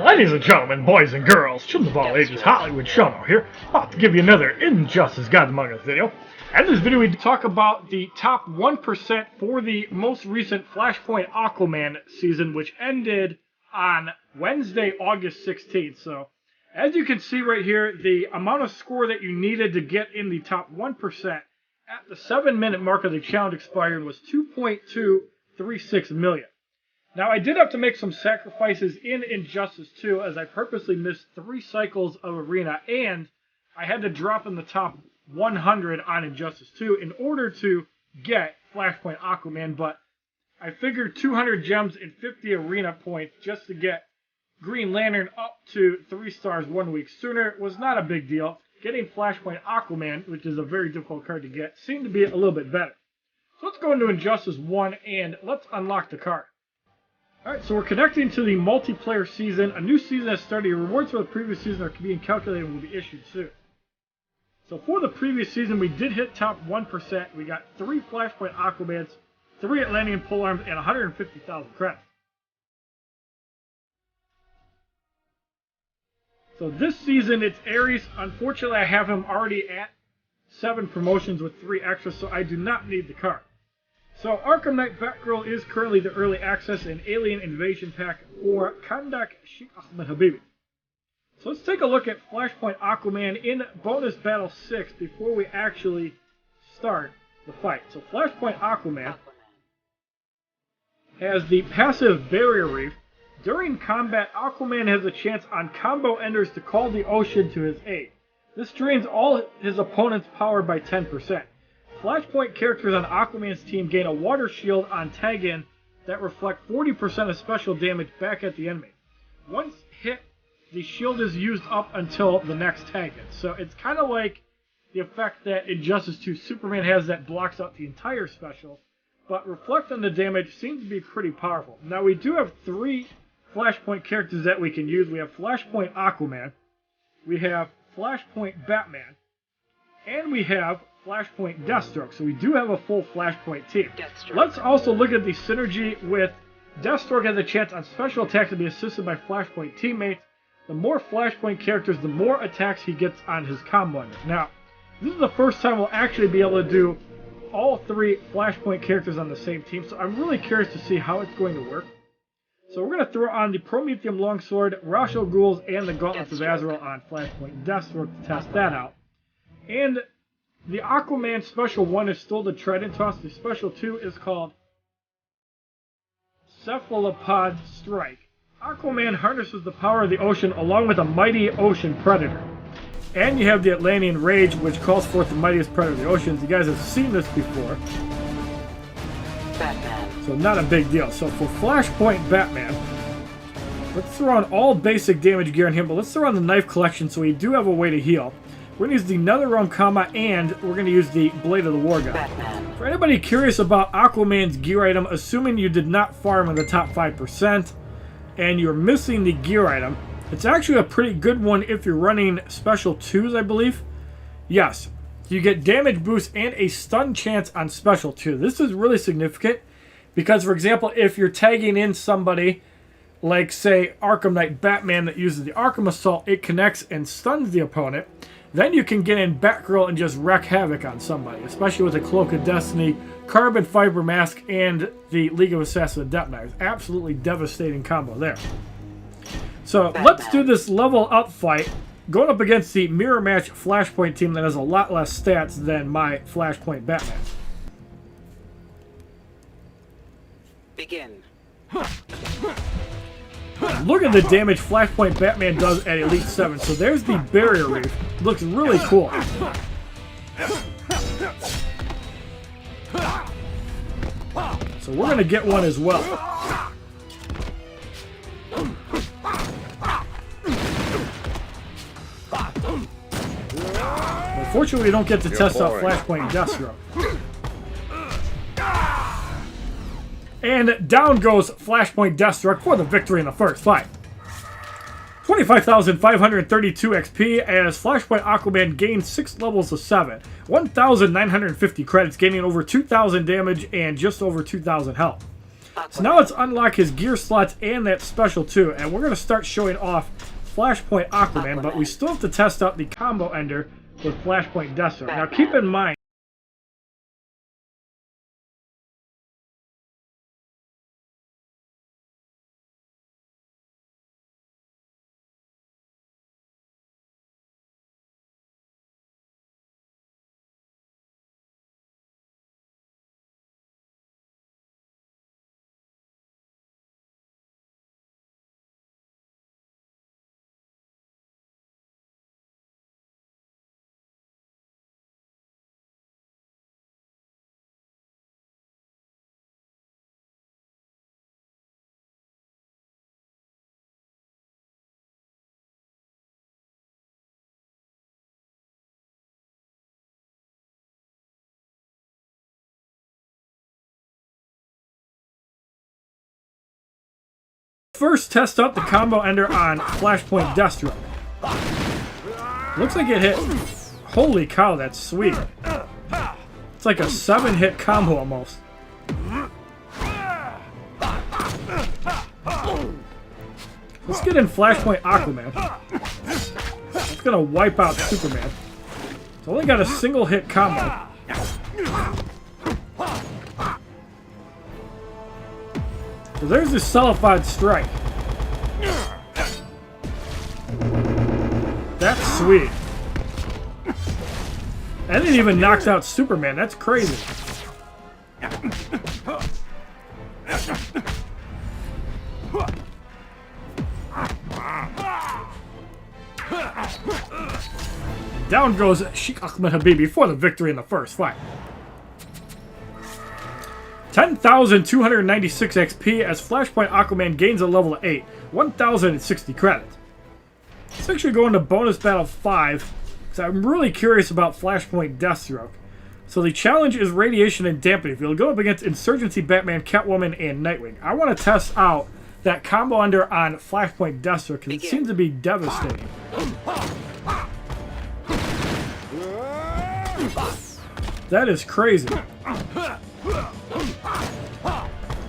Ladies and gentlemen, boys and girls, children of all ages, HollywoodShono here, about to give you another Injustice Gods Among Us video. And in this video we talk about the top 1% for the most recent Flashpoint Aquaman season, which ended on Wednesday, August 16th. So, as you can see right here, the amount of score that you needed to get in the top 1% at the 7-minute mark of the challenge expired was 2.236 million. Now, I did have to make some sacrifices in Injustice 2, as I purposely missed 3 cycles of Arena, and I had to drop in the top 100 on Injustice 2 in order to get Flashpoint Aquaman, but I figured 200 gems and 50 Arena points just to get Green Lantern up to 3 stars 1 week sooner was not a big deal. Getting Flashpoint Aquaman, which is a very difficult card to get, seemed to be a little bit better. So let's go into Injustice 1 and let's unlock the card. Alright, so we're connecting to the multiplayer season. A new season has started. Your rewards for the previous season are being calculated and will be issued soon. So for the previous season, we did hit top 1%. We got 3 Flashpoint Aquamans, 3 Atlantean Polearms, and 150,000 credits. So this season, it's Ares. Unfortunately, I have him already at 7 promotions with 3 extras, so I do not need the card. So, Arkham Knight Batgirl is currently the early access and Alien Invasion Pack for Kandak Sheikh Ahmed Habibi. So let's take a look at Flashpoint Aquaman in Bonus Battle 6 before we actually start the fight. So Flashpoint Aquaman has the passive Barrier Reef. During combat, Aquaman has a chance on combo enders to call the ocean to his aid. This drains all his opponent's power by 10%. Flashpoint characters on Aquaman's team gain a water shield on tag-in that reflect 40% of special damage back at the enemy. Once hit, the shield is used up until the next tag-in. So it's kind of like the effect that Injustice 2 Superman has that blocks out the entire special, but Reflect on the damage seems to be pretty powerful. Now we do have 3 Flashpoint characters that we can use. We have Flashpoint Aquaman, we have Flashpoint Batman, and we have Flashpoint Deathstroke. So we do have a full Flashpoint team. Let's also look at the synergy with Deathstroke has a chance on special attacks to be assisted by Flashpoint teammates. The more Flashpoint characters, the more attacks he gets on his combo enders. Now, this is the first time we'll actually be able to do all 3 Flashpoint characters on the same team, so I'm really curious to see how it's going to work. So we're going to throw on the Prometheum Longsword, Ra's al Ghul's, and the Gauntlets of Azrael on Flashpoint Deathstroke to test that out. And the Aquaman Special 1 is still the Trident Toss. The Special 2 is called Cephalopod Strike. Aquaman harnesses the power of the ocean along with a mighty ocean predator. And you have the Atlantean Rage, which calls forth the mightiest predator of the oceans. You guys have seen this before. Batman. So not a big deal. So for Flashpoint Batman, let's throw on all basic damage gear on him, but let's throw on the Knife Collection so we do have a way to heal. We're going to use the Netherrealm Comma, and we're going to use the Blade of the War God. Batman. For anybody curious about Aquaman's gear item, assuming you did not farm in the top 5%, and you're missing the gear item, it's actually a pretty good one if you're running Special 2s, I believe. Yes, you get damage boost and a stun chance on Special 2. This is really significant, because, for example, if you're tagging in somebody, like, say, Arkham Knight Batman that uses the Arkham Assault, it connects and stuns the opponent. Then you can get in Batgirl and just wreak havoc on somebody, especially with the Cloak of Destiny, Carbon Fiber Mask, and the League of Assassins and Depth Knives. Absolutely devastating combo there. So let's do this level up fight, going up against the Mirror Match Flashpoint team that has a lot less stats than my Flashpoint Batman. Begin. Look at the damage Flashpoint Batman does at Elite 7. So there's the Barrier Reef. Looks really cool. So we're going to get one as well. Unfortunately, we don't get to test out Flashpoint Deathstroke. And down goes Flashpoint Deathstroke for the victory in the first fight. 25,532 XP as Flashpoint Aquaman gains 6 levels of 7. 1,950 credits, gaining over 2,000 damage and just over 2,000 health. So now let's unlock his gear slots and that special too, and we're going to start showing off Flashpoint Aquaman, but we still have to test out the combo ender with Flashpoint Deathstroke. Now keep in mind, first test out the combo ender on Flashpoint Deathstroke. Looks like it hit. Holy cow, that's sweet. It's like a 7-hit combo almost. Let's get in Flashpoint Aquaman. It's gonna wipe out Superman. It's only got a single hit combo. So there's the Sullified Strike. That's sweet. And it even knocked out Superman. That's crazy. Down goes Sheikh Ahmed Habibi for the victory in the first fight. 10,296 XP as Flashpoint Aquaman gains a level of 8. 1,060 credits. Let's actually go into bonus battle 5, because I'm really curious about Flashpoint Deathstroke. So the challenge is radiation and dampening field. Go up against Insurgency, Batman, Catwoman, and Nightwing. I want to test out that combo under on Flashpoint Deathstroke, because it seems to be devastating. That is crazy.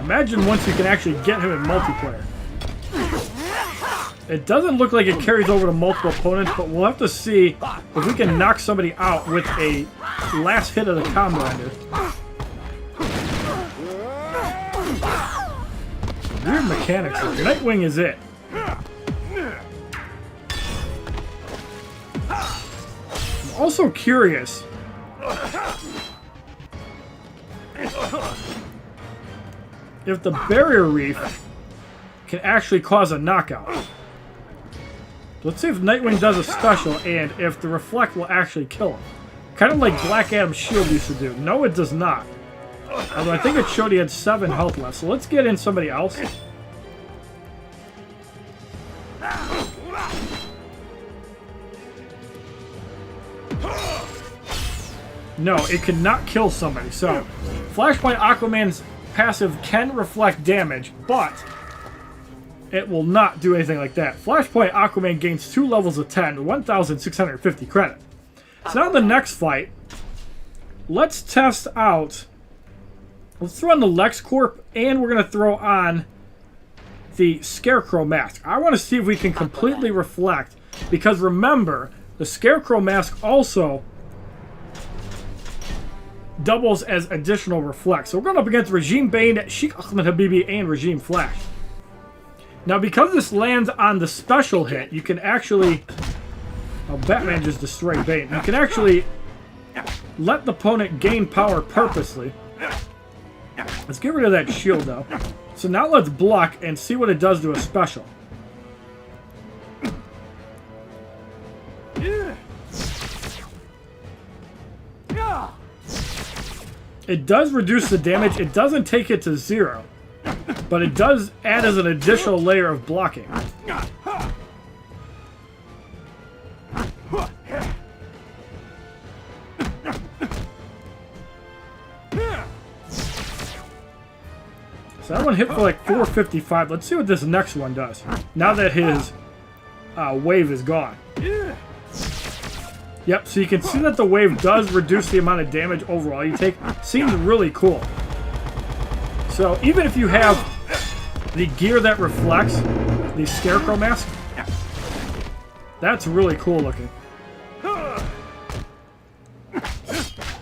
Imagine once you can actually get him in multiplayer. It doesn't look like it carries over to multiple opponents, but we'll have to see if we can knock somebody out with a last hit of the combo ender. Weird mechanics here. Nightwing is it. I'm also curious if the barrier reef can actually cause a knockout. Let's see if Nightwing does a special and if the reflect will actually kill him. Kind of like Black Adam's shield used to do. No, it does not. Although I think it showed he had 7 health left. So let's get in somebody else. No, it cannot kill somebody. So, Flashpoint Aquaman's passive can reflect damage, but it will not do anything like that. Flashpoint Aquaman gains 2 levels of 10, 1,650 credit. So now in the next fight, let's test out. Let's throw on the LexCorp, and we're going to throw on the Scarecrow mask. I want to see if we can completely reflect, because remember, the Scarecrow mask also doubles as additional reflect. So we're going up against Regime Bane, Sheikh Ahmed Habibi, and Regime Flash. Now because this lands on the special hit, you can actually... Oh, Batman just destroyed Bane. You can actually let the opponent gain power purposely. Let's get rid of that shield though. So now let's block and see what it does to a special. It does reduce the damage. It doesn't take it to 0. But it does add as an additional layer of blocking. So that one hit for like 455. Let's see what this next one does. Now that his wave is gone. Yep, so you can see that the wave does reduce the amount of damage overall you take. Seems really cool. So even if you have the gear that reflects, the Scarecrow mask, that's really cool looking.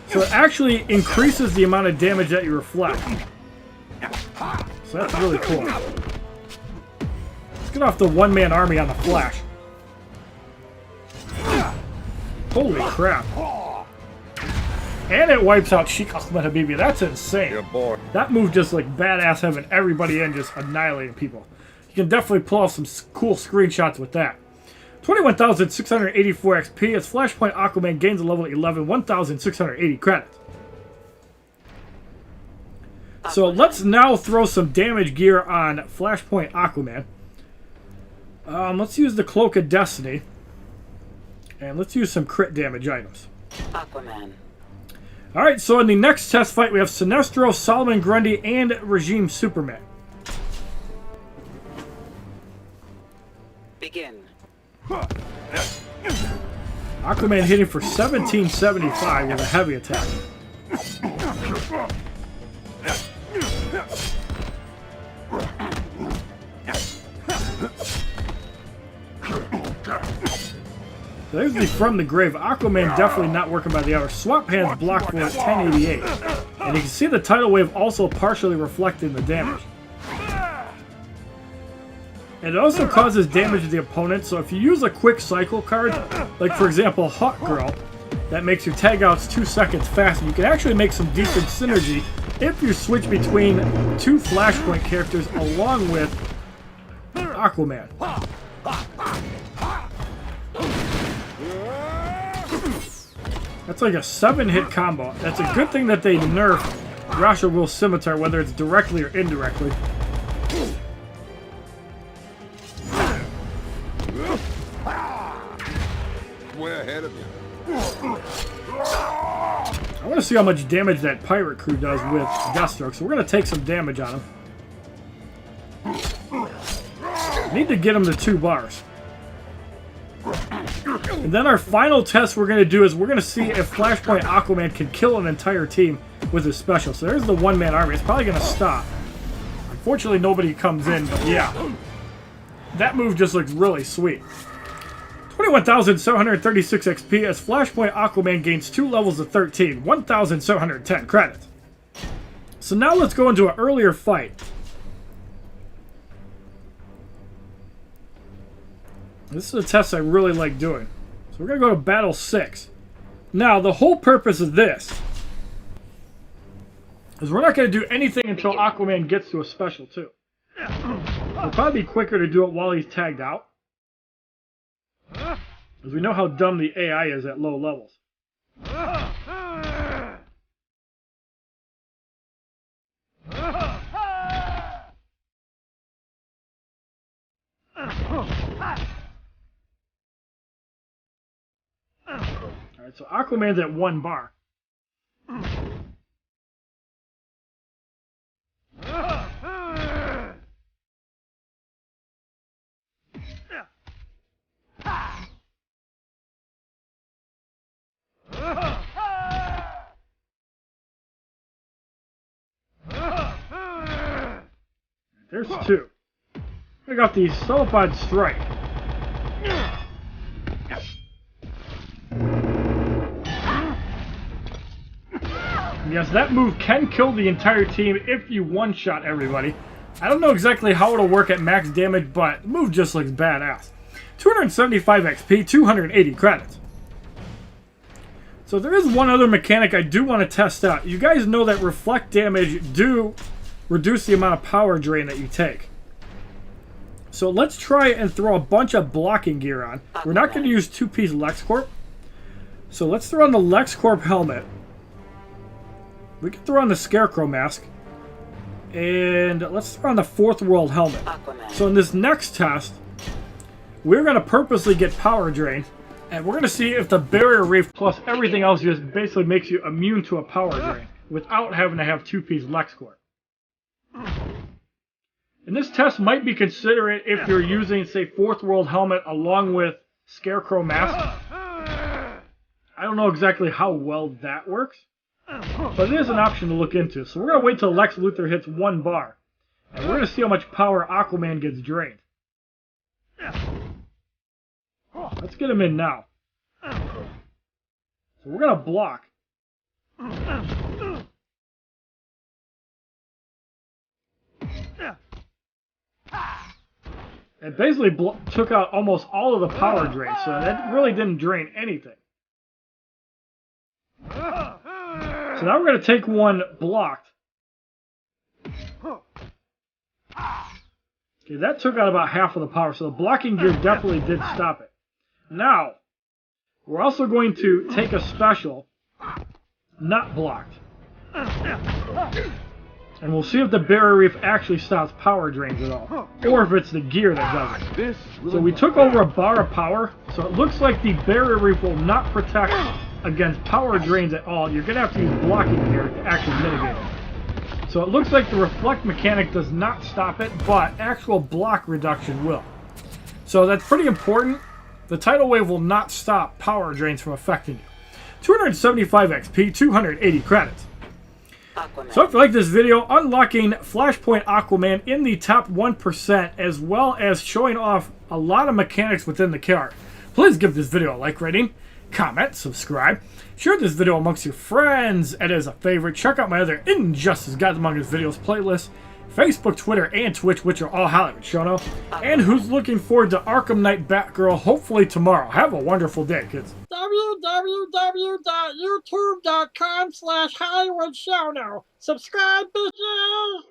So it actually increases the amount of damage that you reflect. So that's really cool. Let's get off the one-man army on the Flash. Holy crap. And it wipes out Sheikh Ahmed Habibi. That's insane. Yeah, boy. That move just like badass, having everybody in, just annihilating people. You can definitely pull off some cool screenshots with that. 21,684 XP as Flashpoint Aquaman gains a level 11, 1,680 credits. So let's now throw some damage gear on Flashpoint Aquaman. Let's use the Cloak of Destiny. And let's use some crit damage items. Aquaman. Alright, so in the next test fight we have Sinestro, Solomon Grundy, and Regime Superman. Begin. Aquaman hitting for 1775 with a heavy attack. So there's the From the Grave. Aquaman definitely not working by the hour. Swap Hands block for 1088. And you can see the tidal wave also partially reflecting the damage. And it also causes damage to the opponent, so if you use a quick cycle card, like for example Hawk Girl, that makes your tag outs 2 seconds faster, you can actually make some decent synergy if you switch between 2 Flashpoint characters along with Aquaman. That's like a 7-hit combo. That's a good thing that they nerfed Rasha Will Scimitar, whether it's directly or indirectly. Way ahead of you. I want to see how much damage that pirate crew does with Deathstroke, so we're going to take some damage on him. Need to get him to 2 bars. And then our final test we're going to do is we're going to see if Flashpoint Aquaman can kill an entire team with his special. So there's the one-man army. It's probably going to stop. Unfortunately, nobody comes in, but yeah. That move just looks really sweet. 21,736 XP as Flashpoint Aquaman gains 2 levels of 13, 1,710 credits. So now let's go into an earlier fight. This is a test I really like doing. So we're going to go to Battle 6. Now, the whole purpose of this is we're not going to do anything until Aquaman gets to a special 2. It'll probably be quicker to do it while he's tagged out, because we know how dumb the AI is at low levels. Alright, so Aquaman's at 1 bar. There's 2. I got the Sulfide Strike. Yes, that move can kill the entire team if you one-shot everybody. I don't know exactly how it'll work at max damage, but the move just looks badass. 275 XP, 280 credits. So there is one other mechanic I do want to test out. You guys know that reflect damage do reduce the amount of power drain that you take. So let's try and throw a bunch of blocking gear on. We're not going to use 2-piece LexCorp. So let's throw on the LexCorp helmet. We can throw on the Scarecrow mask. And let's throw on the 4th World helmet. So in this next test, we're going to purposely get power drain. And we're going to see if the Barrier Reef plus everything else just basically makes you immune to a power drain without having to have 2-piece LexCorp. And this test might be considered if you're using, say, 4th World helmet along with Scarecrow mask. I don't know exactly how well that works. But it is an option to look into. So we're going to wait till Lex Luthor hits 1 bar. And we're going to see how much power Aquaman gets drained. Let's get him in now. So we're going to block. It basically took out almost all of the power drain, so that really didn't drain anything. So now we're going to take one blocked. Okay, that took out about half of the power, so the blocking gear definitely did stop it. Now, we're also going to take a special, not blocked. And we'll see if the barrier reef actually stops power drains at all. Or if it's the gear that does it. So we took over a bar of power, so it looks like the barrier reef will not protect against power drains at all. You're going to have to use blocking gear to actually mitigate it. So it looks like the reflect mechanic does not stop it, but actual block reduction will. So that's pretty important. The tidal wave will not stop power drains from affecting you. 275 XP, 280 credits. Aquaman. So if you like this video, unlocking Flashpoint Aquaman in the top 1%, as well as showing off a lot of mechanics within the character. Please give this video a like rating, comment, subscribe, share this video amongst your friends, and as a favorite, check out my other Injustice Guides Among Us videos playlist, Facebook, Twitter, and Twitch, which are all HollywoodShono, and who's looking forward to Arkham Knight Batgirl hopefully tomorrow. Have a wonderful day, kids. www.youtube.com/HollywoodShono. Subscribe, bitches!